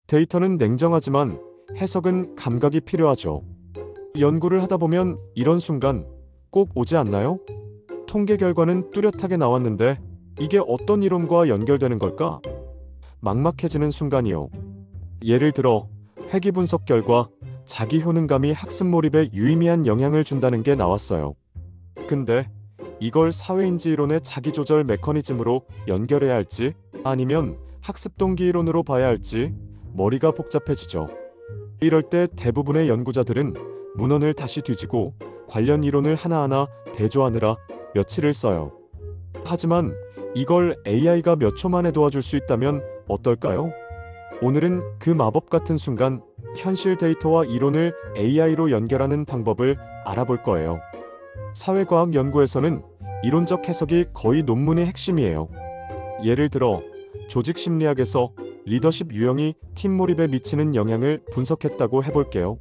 데이터는 냉정하지만 해석은 감각이 필요하죠. 연구를 하다 보면 이런 순간 꼭 오지 않나요? 통계 결과는 뚜렷하게 나왔는데 이게 어떤 이론과 연결되는 걸까? 막막해지는 순간이요. 예를 들어 회귀 분석 결과 자기 효능감이 학습 몰입에 유의미한 영향을 준다는 게 나왔어요. 근데 이걸 사회인지 이론의 자기조절 메커니즘으로 연결해야 할지 아니면 학습 동기 이론으로 봐야 할지 머리가 복잡해지죠. 이럴 때 대부분의 연구자들은 문헌을 다시 뒤지고 관련 이론을 하나하나 대조하느라 며칠을 써요. 하지만 이걸 AI가 몇 초 만에 도와줄 수 있다면 어떨까요? 오늘은 그 마법 같은 순간 현실 데이터와 이론을 AI로 연결하는 방법을 알아볼 거예요. 사회과학 연구에서는 이론적 해석이 거의 논문의 핵심이에요. 예를 들어 조직 심리학에서 리더십 유형이 팀 몰입에 미치는 영향을 분석했다고 해볼게요.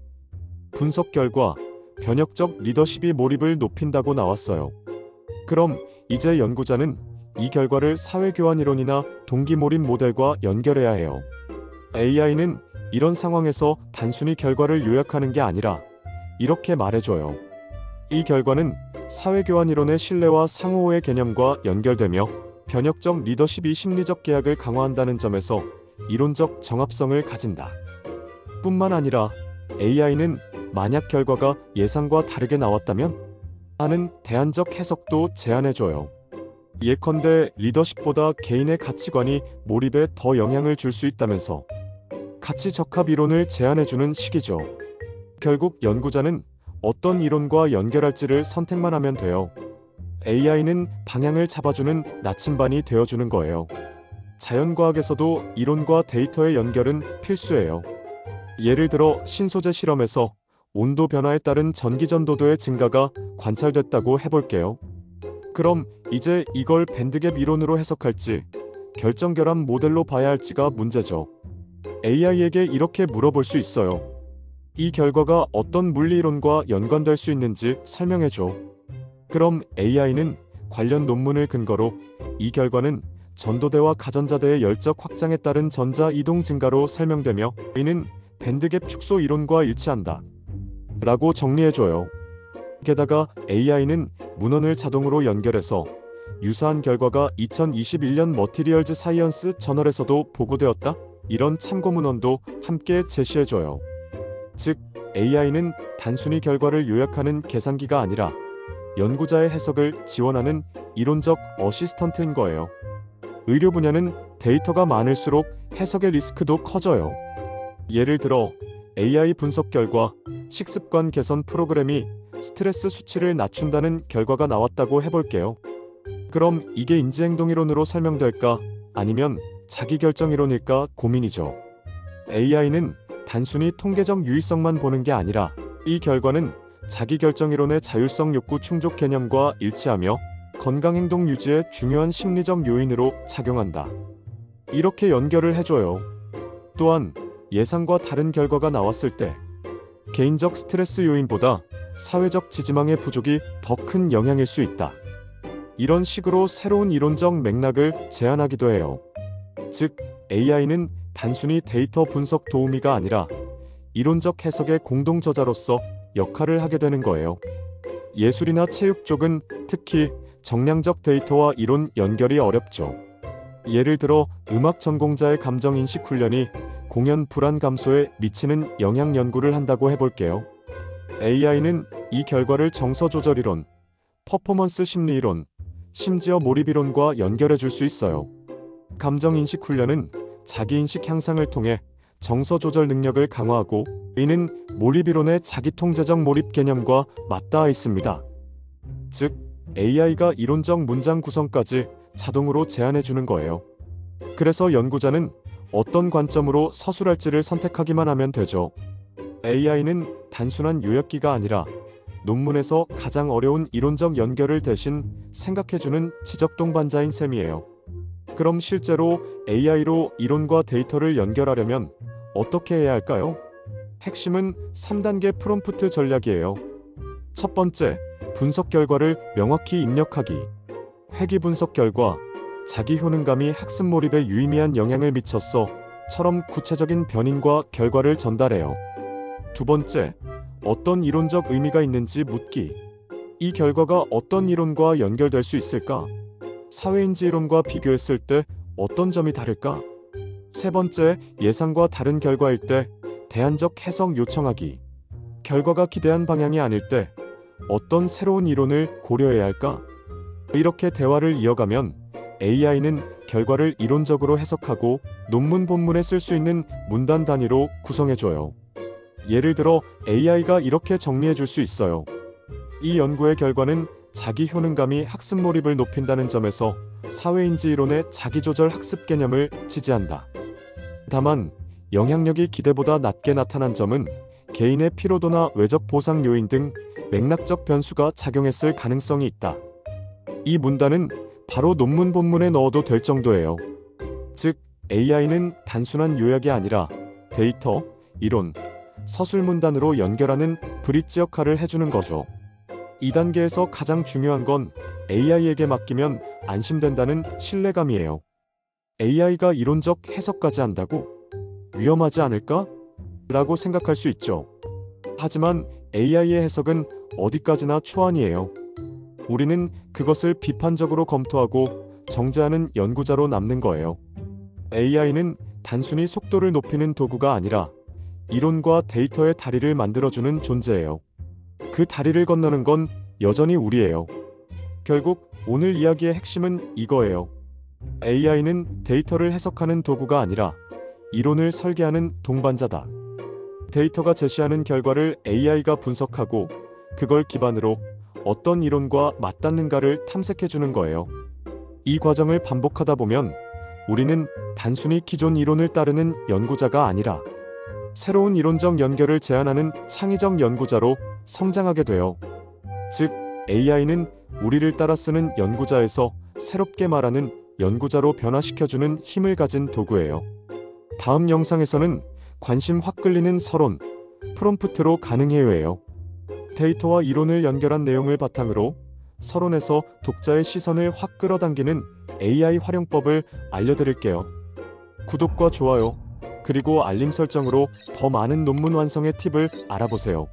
분석 결과 변혁적 리더십이 몰입을 높인다고 나왔어요. 그럼 이제 연구자는 이 결과를 사회교환 이론이나 동기 몰입 모델과 연결해야 해요. AI는 이런 상황에서 단순히 결과를 요약하는 게 아니라 이렇게 말해줘요. 이 결과는 사회교환 이론의 신뢰와 상호의 개념과 연결되며 변혁적 리더십이 심리적 계약을 강화한다는 점에서 이론적 정합성을 가진다. 뿐만 아니라 AI는 만약 결과가 예상과 다르게 나왔다면 하는 대안적 해석도 제안해줘요. 예컨대 리더십보다 개인의 가치관이 몰입에 더 영향을 줄 수 있다면서 가치 적합 이론을 제안해주는 식이죠. 결국 연구자는 어떤 이론과 연결할지를 선택만 하면 돼요. AI는 방향을 잡아주는 나침반이 되어주는 거예요. 자연과학에서도 이론과 데이터의 연결은 필수예요. 예를 들어 신소재 실험에서 온도 변화에 따른 전기 전도도의 증가가 관찰됐다고 해볼게요. 그럼 이제 이걸 밴드갭 이론으로 해석할지 결정결합 모델로 봐야 할지가 문제죠. AI에게 이렇게 물어볼 수 있어요. 이 결과가 어떤 물리이론과 연관될 수 있는지 설명해줘. 그럼 AI는 관련 논문을 근거로 이 결과는 전도대와 가전자대의 열적 확장에 따른 전자 이동 증가로 설명되며 이는 밴드갭 축소 이론과 일치한다. 라고 정리해줘요. 게다가 AI는 문헌을 자동으로 연결해서 유사한 결과가 2021년 머티리얼즈 사이언스 저널에서도 보고되었다? 이런 참고 문헌도 함께 제시해줘요. 즉, AI는 단순히 결과를 요약하는 계산기가 아니라 연구자의 해석을 지원하는 이론적 어시스턴트인 거예요. 의료 분야는 데이터가 많을수록 해석의 리스크도 커져요. 예를 들어 AI 분석 결과 식습관 개선 프로그램이 스트레스 수치를 낮춘다는 결과가 나왔다고 해볼게요. 그럼 이게 인지행동이론으로 설명될까? 아니면 자기결정이론일까 고민이죠. AI는 단순히 통계적 유의성만 보는 게 아니라 이 결과는 자기결정이론의 자율성 욕구 충족 개념과 일치하며 건강행동 유지에 중요한 심리적 요인으로 작용한다. 이렇게 연결을 해줘요. 또한 예상과 다른 결과가 나왔을 때 개인적 스트레스 요인보다 사회적 지지망의 부족이 더 큰 영향일 수 있다. 이런 식으로 새로운 이론적 맥락을 제안하기도 해요. 즉, AI는 단순히 데이터 분석 도우미가 아니라 이론적 해석의 공동 저자로서 역할을 하게 되는 거예요. 예술이나 체육 쪽은 특히 정량적 데이터와 이론 연결이 어렵죠. 예를 들어 음악 전공자의 감정인식 훈련이 공연 불안 감소에 미치는 영향 연구를 한다고 해볼게요. AI는 이 결과를 정서 조절 이론, 퍼포먼스 심리 이론, 심지어 몰입 이론과 연결해 줄 수 있어요. 감정인식 훈련은 자기인식 향상을 통해 정서 조절 능력을 강화하고 이는 몰입 이론의 자기통제적 몰입 개념과 맞닿아 있습니다. 즉, AI가 이론적 문장 구성까지 자동으로 제안해 주는 거예요. 그래서 연구자는 어떤 관점으로 서술할지를 선택하기만 하면 되죠. AI는 단순한 요약기가 아니라 논문에서 가장 어려운 이론적 연결을 대신 생각해주는 지적 동반자인 셈이에요. 그럼 실제로 AI로 이론과 데이터를 연결하려면 어떻게 해야 할까요? 핵심은 3단계 프롬프트 전략이에요. 첫 번째, 분석 결과를 명확히 입력하기. 회귀 분석 결과, 자기 효능감이 학습 몰입에 유의미한 영향을 미쳤어. 처럼 구체적인 변인과 결과를 전달해요. 두 번째, 어떤 이론적 의미가 있는지 묻기. 이 결과가 어떤 이론과 연결될 수 있을까? 사회인지 이론과 비교했을 때 어떤 점이 다를까? 세 번째, 예상과 다른 결과일 때 대안적 해석 요청하기. 결과가 기대한 방향이 아닐 때 어떤 새로운 이론을 고려해야 할까? 이렇게 대화를 이어가면 AI는 결과를 이론적으로 해석하고 논문 본문에 쓸 수 있는 문단 단위로 구성해줘요. 예를 들어 AI가 이렇게 정리해 줄 수 있어요. 이 연구의 결과는 자기 효능감이 학습 몰입을 높인다는 점에서 사회인지 이론의 자기조절 학습 개념을 지지한다. 다만 영향력이 기대보다 낮게 나타난 점은 개인의 피로도나 외적 보상 요인 등 맥락적 변수가 작용했을 가능성이 있다. 이 문단은 바로 논문 본문에 넣어도 될 정도예요. 즉, AI는 단순한 요약이 아니라 데이터, 이론, 서술 문단으로 연결하는 브릿지 역할을 해주는 거죠. 2단계에서 가장 중요한 건 AI에게 맡기면 안심된다는 신뢰감이에요. AI가 이론적 해석까지 한다고? 위험하지 않을까? 라고 생각할 수 있죠. 하지만 AI의 해석은 어디까지나 초안이에요. 우리는 그것을 비판적으로 검토하고 정제하는 연구자로 남는 거예요. AI는 단순히 속도를 높이는 도구가 아니라 이론과 데이터의 다리를 만들어주는 존재예요. 그 다리를 건너는 건 여전히 우리예요. 결국 오늘 이야기의 핵심은 이거예요. AI는 데이터를 해석하는 도구가 아니라 이론을 설계하는 동반자다. 데이터가 제시하는 결과를 AI가 분석하고 그걸 기반으로 어떤 이론과 맞닿는가를 탐색해주는 거예요. 이 과정을 반복하다 보면 우리는 단순히 기존 이론을 따르는 연구자가 아니라 새로운 이론적 연결을 제안하는 창의적 연구자로 성장하게 돼요. 즉, AI는 우리를 따라 쓰는 연구자에서 새롭게 말하는 연구자로 변화시켜주는 힘을 가진 도구예요. 다음 영상에서는 관심 확 끌리는 서론, 프롬프트로 가능해요예요. 데이터와 이론을 연결한 내용을 바탕으로 서론에서 독자의 시선을 확 끌어당기는 AI 활용법을 알려드릴게요. 구독과 좋아요, 그리고 알림 설정으로 더 많은 논문 완성의 팁을 알아보세요.